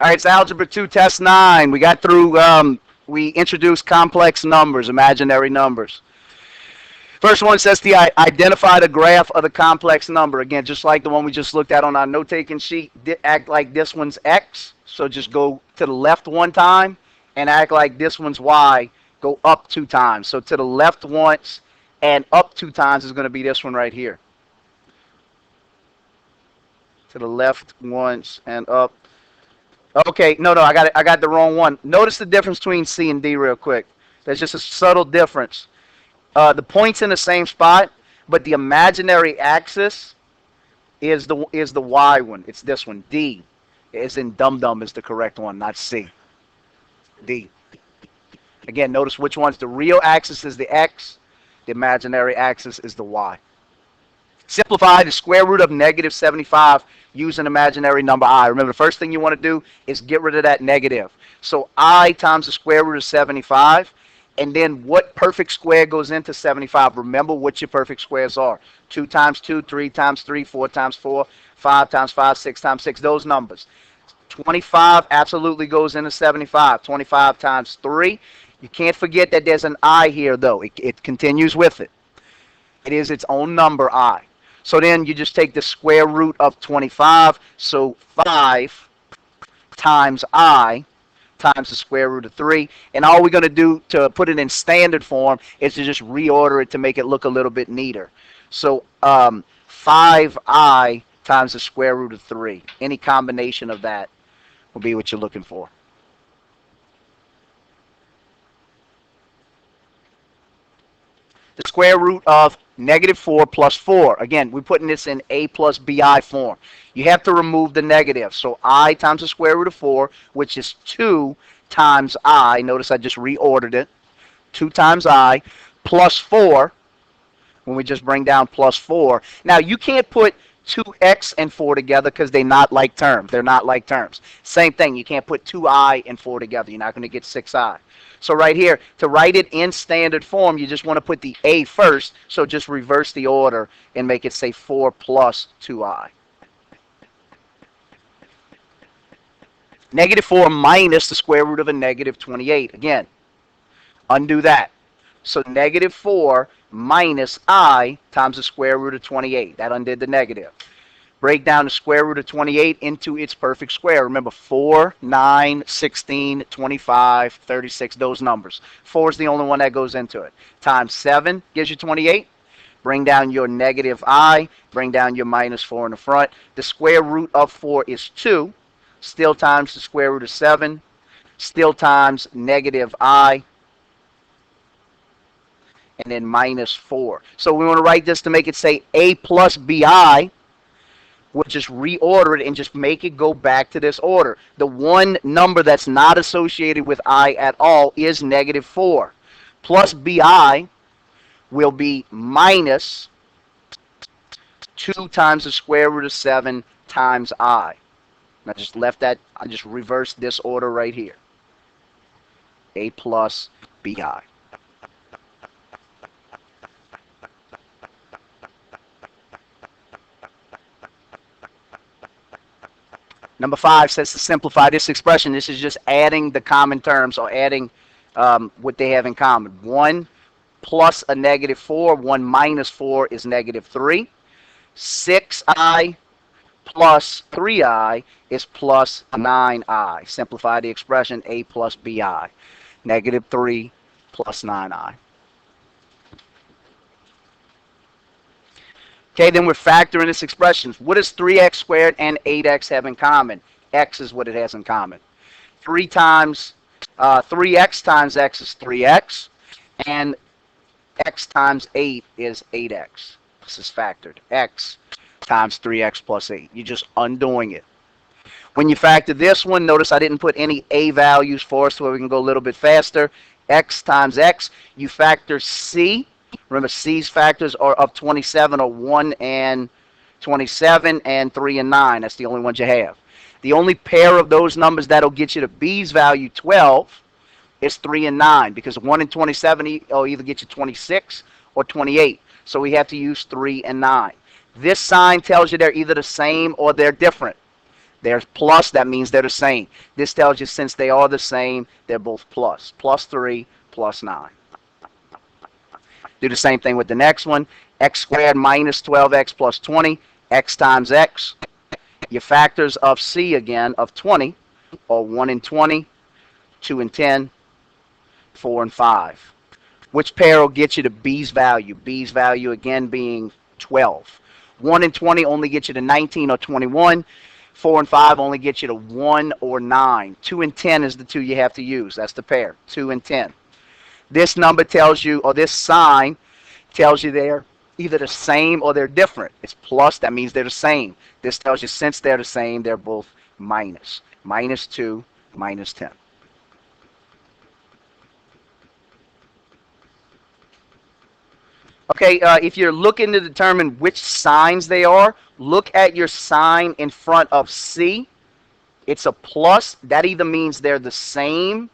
All right, it's Algebra 2, Test 9. We got through, we introduced complex numbers, imaginary numbers. First one says to identify the graph of the complex number. Again, just like the one we just looked at on our note-taking sheet, act like this one's x. So just go to the left one time and act like this one's y. Go up 2 times. So to the left once and up 2 times is going to be this one right here. To the left once and up. Okay, no, I got the wrong one. Notice the difference between C and D real quick. There's just a subtle difference. The point's in the same spot, but the imaginary axis is the Y one. It's this one. D is in dum-dum is the correct one, not C. D. Again, notice which one's the real axis is the X. The imaginary axis is the Y. Simplify the square root of negative 75 using imaginary number I. Remember, the first thing you want to do is get rid of that negative. So I times the square root of 75. And then what perfect square goes into 75? Remember what your perfect squares are. 2 times 2, 3 times 3, 4 times 4, 5 times 5, 6 times 6, those numbers. 25 absolutely goes into 75. 25 times 3. You can't forget that there's an I here, though. It continues with it. It is its own number, I. So then you just take the square root of 25. So 5 times I times the square root of 3. And all we're going to do to put it in standard form is to just reorder it to make it look a little bit neater. So 5I times the square root of 3. Any combination of that will be what you're looking for. The square root of negative 4 plus 4. Again, we're putting this in A plus BI form. You have to remove the negative. So I times the square root of 4, which is 2 times I. Notice I just reordered it. 2 times I plus 4, when we just bring down plus 4. Now, you can't put 2x and 4 together because they're not like terms. They're not like terms. Same thing. You can't put 2i and 4 together. You're not going to get 6i. So right here, to write it in standard form, you just want to put the a first. So just reverse the order and make it say 4 plus 2i. Negative 4 minus the square root of a negative 28. Again, undo that. So negative 4 minus I times the square root of 28. That undid the negative. Break down the square root of 28 into its perfect square. Remember, 4, 9, 16, 25, 36, those numbers. 4 is the only one that goes into it. Times 7 gives you 28. Bring down your negative I. Bring down your minus 4 in the front. The square root of 4 is 2. Still times the square root of 7. Still times negative I. And then minus 4. So we want to write this to make it say A plus BI. We'll just reorder it and just make it go back to this order. The one number that's not associated with I at all is negative 4. Plus BI will be minus 2 times the square root of 7 times I. I just left that, I just reversed this order right here. A plus BI. Number 5 says to simplify this expression. This is just adding the common terms or adding what they have in common. 1 plus a negative 4, 1 minus 4 is negative 3. 6i plus 3i is plus 9i. Simplify the expression A plus BI. Negative 3 plus 9i. Okay, then we're factoring this expression. What does 3x squared and 8x have in common? X is what it has in common. 3x times x is 3x, and x times 8 is 8x. This is factored. X times 3x plus 8. You're just undoing it. When you factor this one, notice I didn't put any a values for us so we can go a little bit faster. X times x. You factor c. Remember, C's factors are of 27 or 1 and 27 and 3 and 9. That's the only ones you have. The only pair of those numbers that'll get you to B's value 12 is 3 and 9 because 1 and 27 will either get you 26 or 28. So we have to use 3 and 9. This sign tells you they're either the same or they're different. They're plus, that means they're the same. This tells you since they are the same, they're both plus. Plus 3, plus 9. Do the same thing with the next one. X squared minus 12x plus 20, x times x. Your factors of c again of 20 are 1 and 20, 2 and 10, 4 and 5. Which pair will get you to b's value? B's value again being 12. 1 and 20 only get you to 19 or 21. 4 and 5 only get you to 1 or 9. 2 and 10 is the two you have to use. That's the pair, 2 and 10. This number tells you, or this sign tells you they're either the same or they're different. It's plus, that means they're the same. This tells you since they're the same, they're both minus. Minus 2, minus 10. Okay, if you're looking to determine which signs they are, look at your sign in front of C. It's a plus. That either means they're the same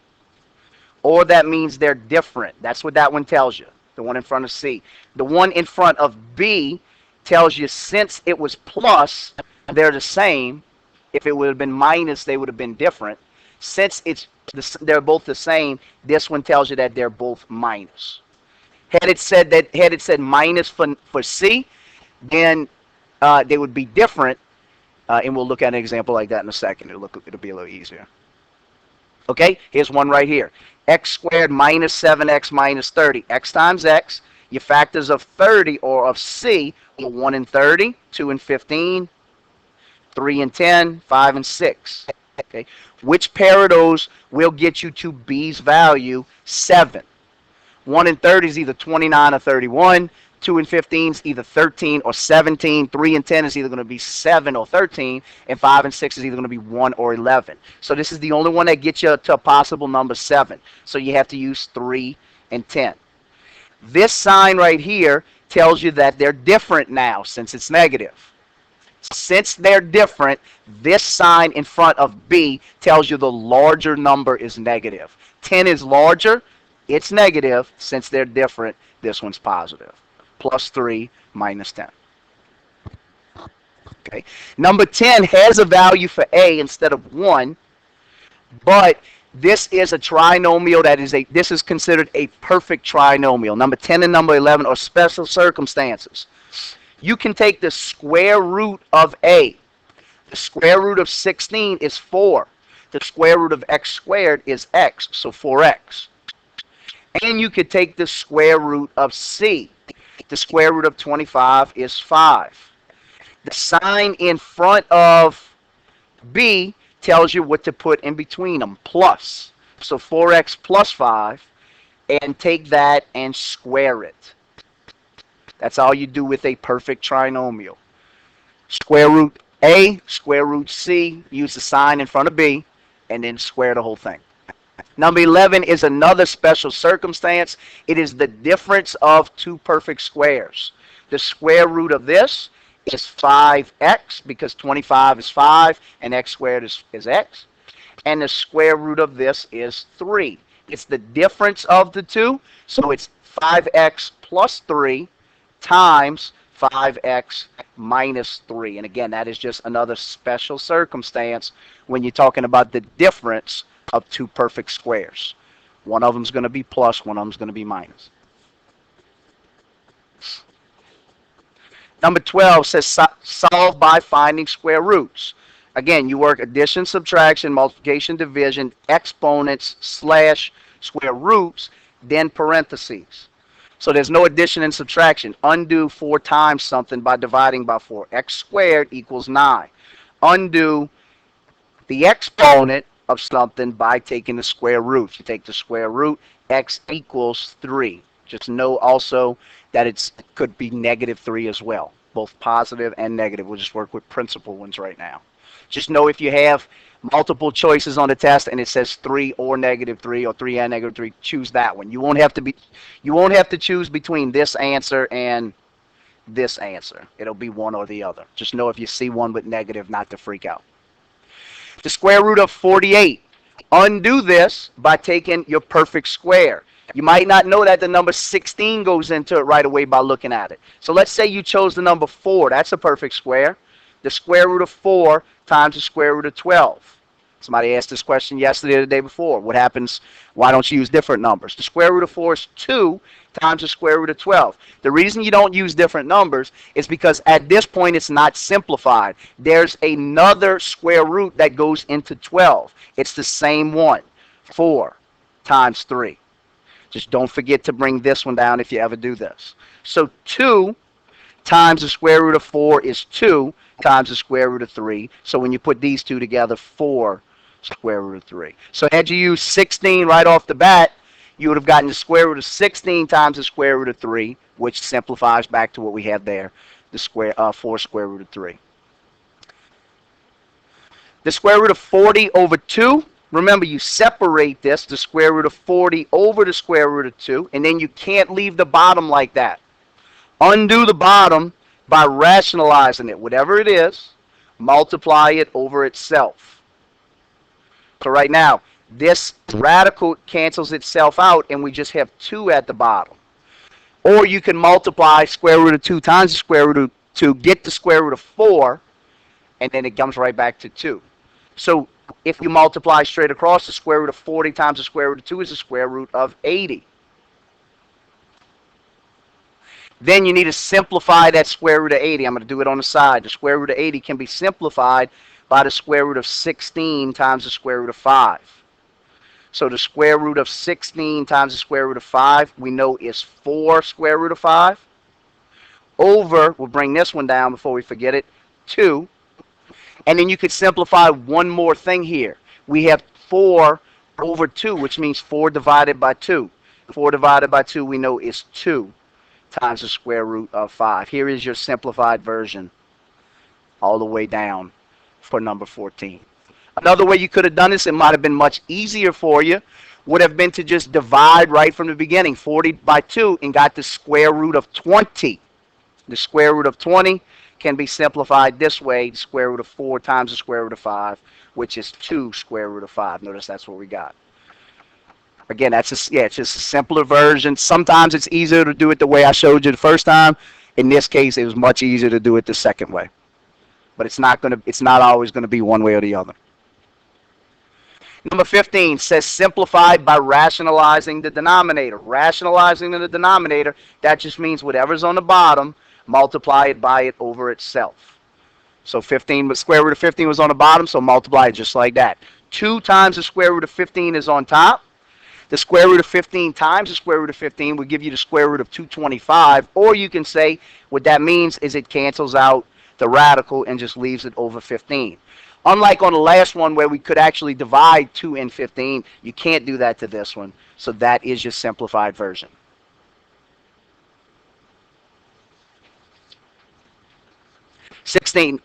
or that means they're different. That's what that one tells you, the one in front of C. The one in front of B tells you since it was plus, they're the same. If it would have been minus, they would have been different. Since they're both the same, this one tells you that they're both minus. Had it said minus for C, then they would be different, and we'll look at an example like that in a second. It'll be a little easier. Okay, here's one right here. X squared minus 7x minus 30. X times x. Your factors of 30 or of C are 1 and 30, 2 and 15, 3 and 10, 5 and 6. Okay, which pair of those will get you to B's value? 7. 1 and 30 is either 29 or 31. 2 and 15 is either 13 or 17. 3 and 10 is either going to be 7 or 13. And 5 and 6 is either going to be 1 or 11. So this is the only one that gets you to a possible number 7. So you have to use 3 and 10. This sign right here tells you that they're different now since it's negative. Since they're different, this sign in front of B tells you the larger number is negative. 10 is larger. It's negative. Since they're different, this one's positive. Plus 3, minus 10. Okay. Number 10 has a value for A instead of 1, but this is a trinomial this is considered a perfect trinomial. Number 10 and number 11 are special circumstances. You can take the square root of A. The square root of 16 is 4. The square root of x squared is x, so 4x. And you could take the square root of C. The square root of 25 is 5. The sign in front of B tells you what to put in between them, plus. So 4x plus 5, and take that and square it. That's all you do with a perfect trinomial. Square root A, square root C, use the sign in front of B, and then square the whole thing. Number 11 is another special circumstance. It is the difference of two perfect squares. The square root of this is 5x, because 25 is 5, and x squared is x. And the square root of this is 3. It's the difference of the two, so it's 5x plus 3 times 5x minus 3. And again, that is just another special circumstance when you're talking about the difference of two perfect squares. One of them is going to be plus, one of them is going to be minus. Number 12 says solve by finding square roots. Again, you work addition, subtraction, multiplication, division, exponents, slash, square roots, then parentheses. So there's no addition and subtraction. Undo 4 times something by dividing by 4. X squared equals 9. Undo the exponent of something by taking the square root. You take the square root, x equals 3. Just know also that it could be negative 3 as well. Both positive and negative. We'll just work with principal ones right now. Just know if you have multiple choices on the test and it says 3 or negative 3 or 3 and negative 3, choose that one. You won't have to choose between this answer and this answer. It'll be one or the other. Just know if you see one with negative not to freak out. The square root of 48. Undo this by taking your perfect square. You might not know that the number 16 goes into it right away by looking at it. So let's say you chose the number 4. That's a perfect square. The square root of 4 times the square root of 12. Somebody asked this question yesterday or the day before. What happens? Why don't you use different numbers? The square root of 4 is 2 times the square root of 12. The reason you don't use different numbers is because at this point it's not simplified. There's another square root that goes into 12. It's the same one. 4 times 3. Just don't forget to bring this one down if you ever do this. So 2 times the square root of 4 is 2 times the square root of 3. So when you put these two together, 4 square root of 3. So had you used 16 right off the bat, you would have gotten the square root of 16 times the square root of 3, which simplifies back to what we have there, the 4 square root of 3. The square root of 40 over 2, remember you separate this, the square root of 40 over the square root of 2, and then you can't leave the bottom like that. Undo the bottom by rationalizing it. Whatever it is, multiply it over itself. So right now, this radical cancels itself out, and we just have 2 at the bottom. Or you can multiply square root of 2 times the square root of 2, get the square root of 4, and then it comes right back to 2. So if you multiply straight across, the square root of 40 times the square root of 2 is the square root of 80. Then you need to simplify that square root of 80. I'm going to do it on the side. The square root of 80 can be simplified by the square root of 16 times the square root of 5. So the square root of 16 times the square root of 5, we know is 4 square root of 5. Over, we'll bring this one down before we forget it, 2. And then you could simplify one more thing here. We have 4 over 2, which means 4 divided by 2. 4 divided by 2 we know is 2 times the square root of 5. Here is your simplified version all the way down for number 14. Another way you could have done this, it might have been much easier for you, would have been to just divide right from the beginning, 40 by 2, and got the square root of 20. The square root of 20 can be simplified this way, the square root of 4 times the square root of 5, which is 2 square root of 5. Notice that's what we got. Again, it's just a simpler version. Sometimes it's easier to do it the way I showed you the first time. In this case, it was much easier to do it the second way. But it's not always going to be one way or the other. Number 15 says simplified by rationalizing the denominator. Rationalizing the denominator, that just means whatever's on the bottom, multiply it by it over itself. So 15, the square root of 15 was on the bottom, so multiply it just like that. 2 times the square root of 15 is on top. The square root of 15 times the square root of 15 will give you the square root of 225. Or you can say what that means is it cancels out the radical and just leaves it over 15. Unlike on the last one where we could actually divide 2 and 15, you can't do that to this one. So that is your simplified version.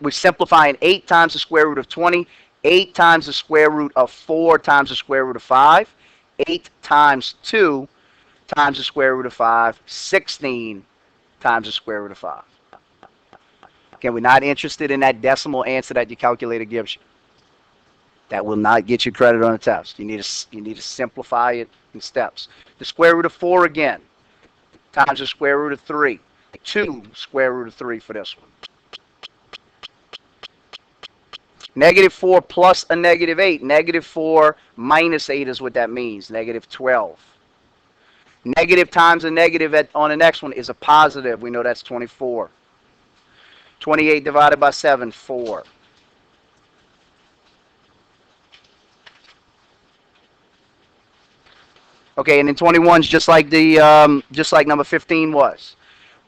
We're simplifying 8 times the square root of 20, 8 times the square root of 4 times the square root of 5, 8 times 2 times the square root of 5, 16 times the square root of 5. Again, we're not interested in that decimal answer that your calculator gives you. That will not get you credit on the test. You need to simplify it in steps. The square root of 4 again, times the square root of 3. 2 square root of 3 for this one. Negative 4 plus a negative 8. Negative 4 minus 8 is what that means. Negative 12. Negative times a negative on the next one is a positive. We know that's 24. 28 divided by 7, 4. Okay, and then 21 is just like number 15 was.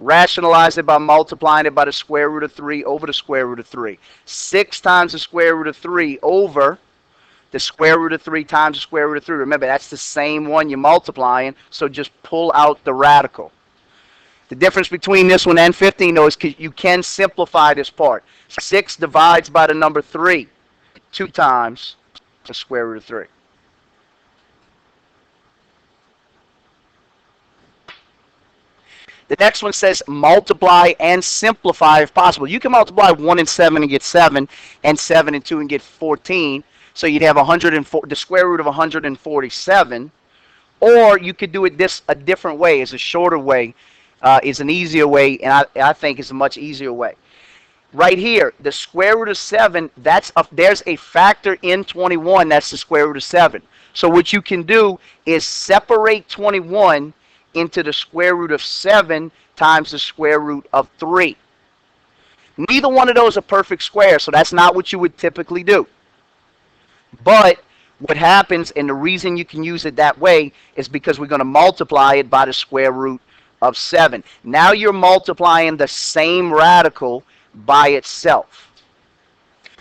Rationalize it by multiplying it by the square root of 3 over the square root of 3. 6 times the square root of 3 over the square root of 3 times the square root of 3. Remember, that's the same one you're multiplying, so just pull out the radical. The difference between this one and 15, though, is you can simplify this part. 6 divides by the number 3 2 times the square root of 3. The next one says multiply and simplify if possible. You can multiply 1 and 7 and get 7, and 7 and 2 and get 14. So you'd have the square root of 147. Or you could do it a different way. It's a shorter way. Is an easier way, and I think it's a much easier way. Right here, the square root of 7, there's a factor in 21, that's the square root of 7. So what you can do is separate 21 into the square root of 7 times the square root of 3. Neither one of those are perfect squares, so that's not what you would typically do. But what happens, and the reason you can use it that way, is because we're going to multiply it by the square root of 7. Now you're multiplying the same radical by itself.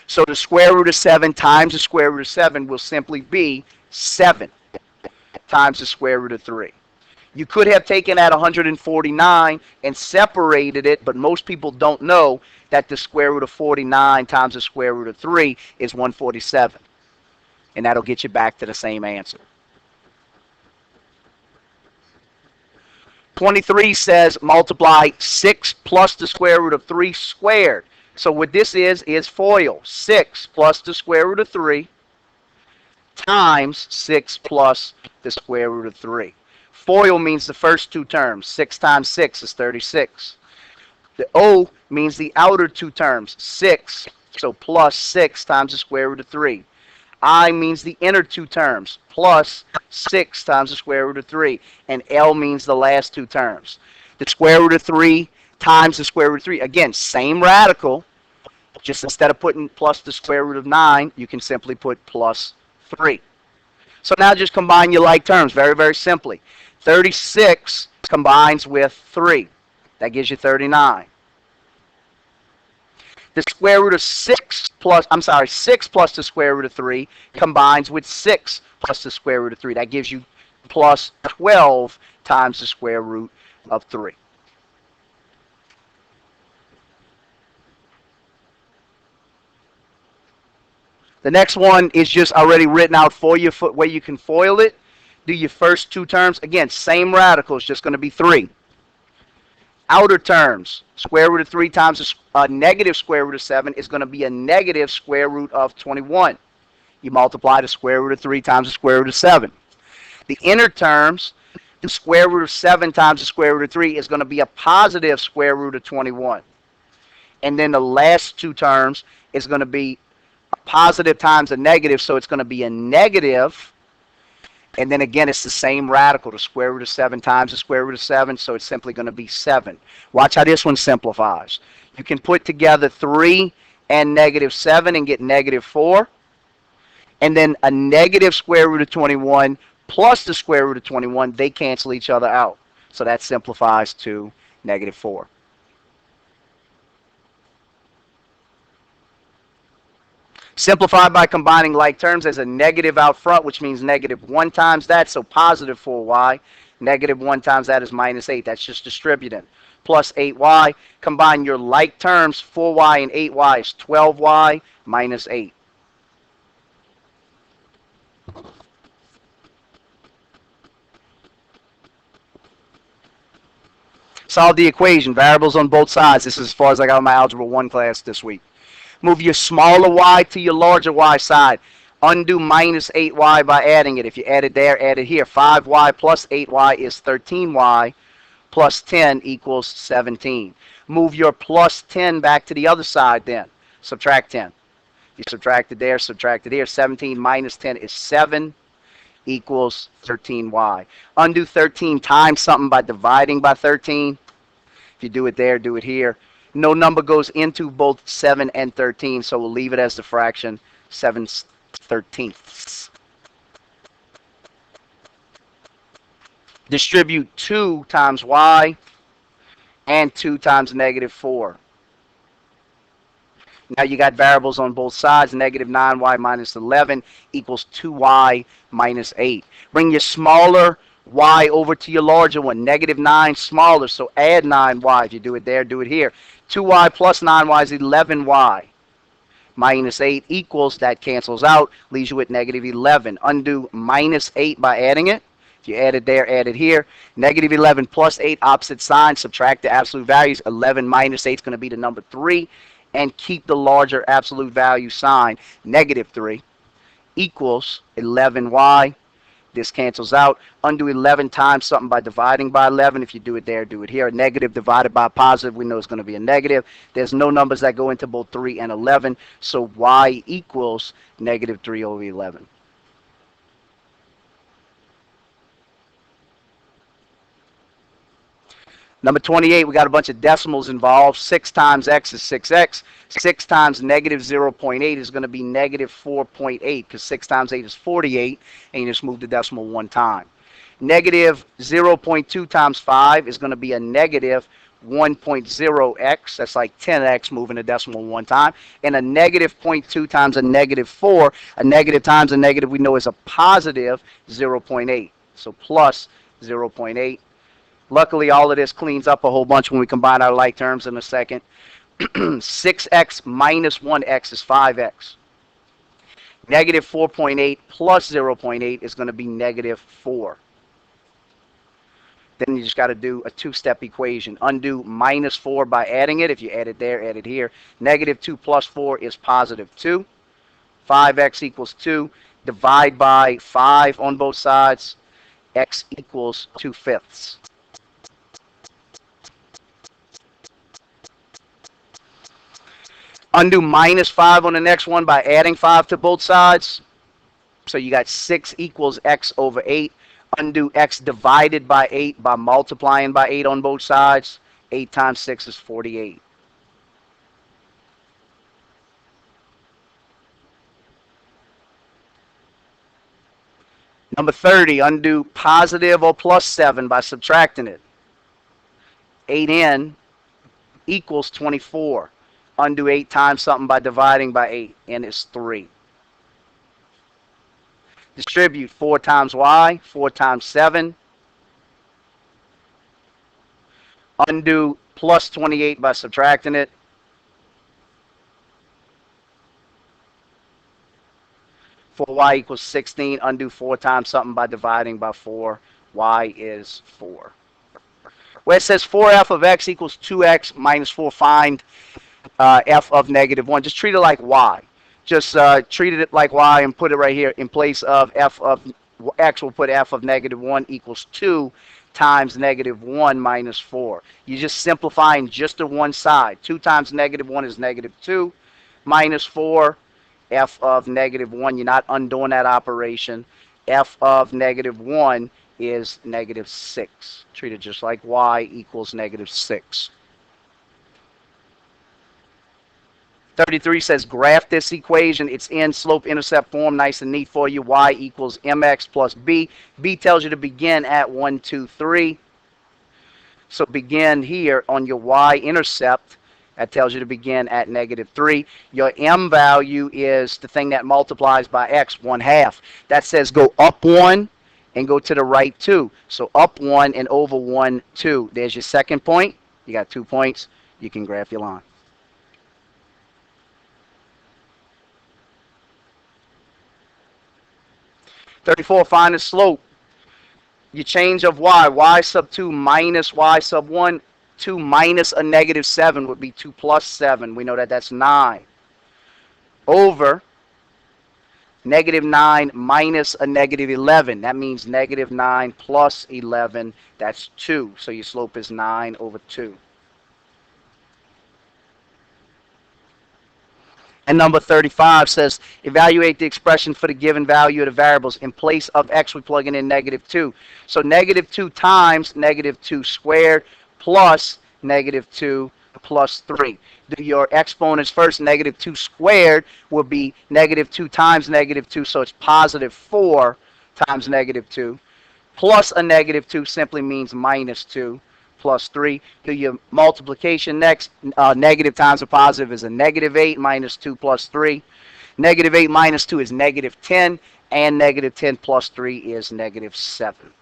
So the square root of 7 times the square root of 7 will simply be 7 times the square root of 3. You could have taken that 149 and separated it, but most people don't know that the square root of 49 times the square root of 3 is 147. And that'll get you back to the same answer. 23 says multiply 6 plus the square root of 3 squared. So what this is FOIL. 6 plus the square root of 3 times 6 plus the square root of 3. FOIL means the first two terms. 6 times 6 is 36. The O means the outer two terms. 6, so plus 6 times the square root of 3. I means the inner two terms, plus 6 times the square root of 3. And L means the last two terms. The square root of 3 times the square root of 3. Again, same radical. Just instead of putting plus the square root of 9, you can simply put plus 3. So now just combine your like terms very, very simply. 36 combines with 3. That gives you 39. The square root of 6 plus the square root of 3 combines with 6 plus the square root of 3. That gives you plus 12 times the square root of 3. The next one is just already written out for you, where you can FOIL it. Do your first two terms. Again, same radical. It's just going to be 3. Outer terms, square root of 3 times a negative square root of 7 is going to be a negative square root of 21. You multiply the square root of 3 times the square root of 7. The inner terms, the square root of 7 times the square root of 3 is going to be a positive square root of 21. And then the last two terms is going to be a positive times a negative, so it's going to be a negative. And then again, it's the same radical, the square root of 7 times the square root of 7, so it's simply going to be 7. Watch how this one simplifies. You can put together 3 and negative 7 and get negative 4. And then a negative square root of 21 plus the square root of 21, they cancel each other out. So that simplifies to negative 4. Simplified by combining like terms. As a negative out front, which means negative 1 times that, so positive 4y. Negative 1 times that is minus 8. That's just distributing. Plus 8y. Combine your like terms. 4y and 8y is 12y minus 8. Solve the equation. Variables on both sides. This is as far as I got in my Algebra 1 class this week. Move your smaller y to your larger y side. Undo minus 8y by adding it. If you add it there, add it here. 5y plus 8y is 13y plus 10 equals 17. Move your plus 10 back to the other side then. Subtract 10. You subtract it there, subtract it here. 17 minus 10 is 7 equals 13y. Undo 13 times something by dividing by 13. If you do it there, do it here. No number goes into both 7 and 13, so we'll leave it as the fraction 7/13. Distribute 2 times y and 2 times negative 4. Now you got variables on both sides. Negative 9y minus 11 equals 2y minus 8. Bring your smaller y over to your larger one. Negative 9 smaller, so add 9y. If you do it there, do it here. 2y plus 9y is 11y minus 8 equals, that cancels out, leaves you with negative 11. Undo minus 8 by adding it. If you add it there, add it here. Negative 11 plus 8, opposite sign, subtract the absolute values. 11 minus 8 is going to be the number 3. And keep the larger absolute value sign. Negative 3 equals 11y This cancels out. Undo 11 times something by dividing by 11. If you do it there, do it here. A negative divided by a positive, we know it's going to be a negative. There's no numbers that go into both 3 and 11, so y equals negative 3 over 11. Number 28, we got a bunch of decimals involved. 6 times x is 6x. 6 times negative 0.8 is going to be negative 4.8, because 6 times 8 is 48, and you just move the decimal one time. Negative 0.2 times 5 is going to be a negative 1.0x. That's like 10x, moving the decimal one time. And a negative 0.2 times a negative 4. A negative times a negative we know is a positive 0.8. So plus 0.8. Luckily, all of this cleans up a whole bunch when we combine our like terms in a second. 6x minus 1x is 5x. Negative 4.8 plus 0.8 is going to be negative 4. Then you just got to do a two-step equation. Undo minus 4 by adding it. If you add it there, add it here. Negative 2 plus 4 is positive 2. 5x equals 2. Divide by 5 on both sides. X equals 2/5. Undo minus 5 on the next one by adding 5 to both sides. So you got 6 equals x over 8. Undo x divided by 8 by multiplying by 8 on both sides. 8 times 6 is 48. Number 30, undo positive or plus 7 by subtracting it. 8n equals 24. Undo 8 times something by dividing by 8, and it's 3. Distribute 4 times y, 4 times 7. Undo plus 28 by subtracting it. For y equals 16, undo 4 times something by dividing by 4. Y is 4. Where it says 4f of x equals 2x minus 4, find f of negative 1. Just treat it like y. Just treat it like y and put it right here. In place of f of x, we'll put f of negative 1 equals 2 times negative 1 minus 4. You're just simplifying just to one side. 2 times negative 1 is negative 2 minus 4. F of negative 1, you're not undoing that operation. F of negative 1 is negative 6. Treat it just like y equals negative 6. 33 says graph this equation. It's in slope-intercept form, nice and neat for you. Y equals mx plus b. B tells you to begin at 1, 2, 3. So begin here on your y-intercept. That tells you to begin at negative 3. Your m value is the thing that multiplies by x, 1/2. That says go up 1 and go to the right 2. So up 1 and over 1, 2. There's your second point. You got 2 points. You can graph your line. (34) Find the slope. You change of y sub 2 minus y sub 1. 2 minus a negative 7 would be 2 plus 7. We know that that's 9. Over negative 9 minus a negative 11. That means negative 9 plus 11. That's 2. So your slope is 9 over 2. And number 35 says, evaluate the expression for the given value of the variables. In place of x, we're plugging in negative 2. So negative 2 times negative 2 squared plus negative 2 plus 3. Do your exponents first. Negative 2 squared will be negative 2 times negative 2, so it's positive 4 times negative 2. Plus a negative 2 simply means minus 2. Plus 3. Do your multiplication next. Negative times a positive is a negative 8 minus 2 plus 3. Negative 8 minus 2 is negative 10, and negative 10 plus 3 is negative 7.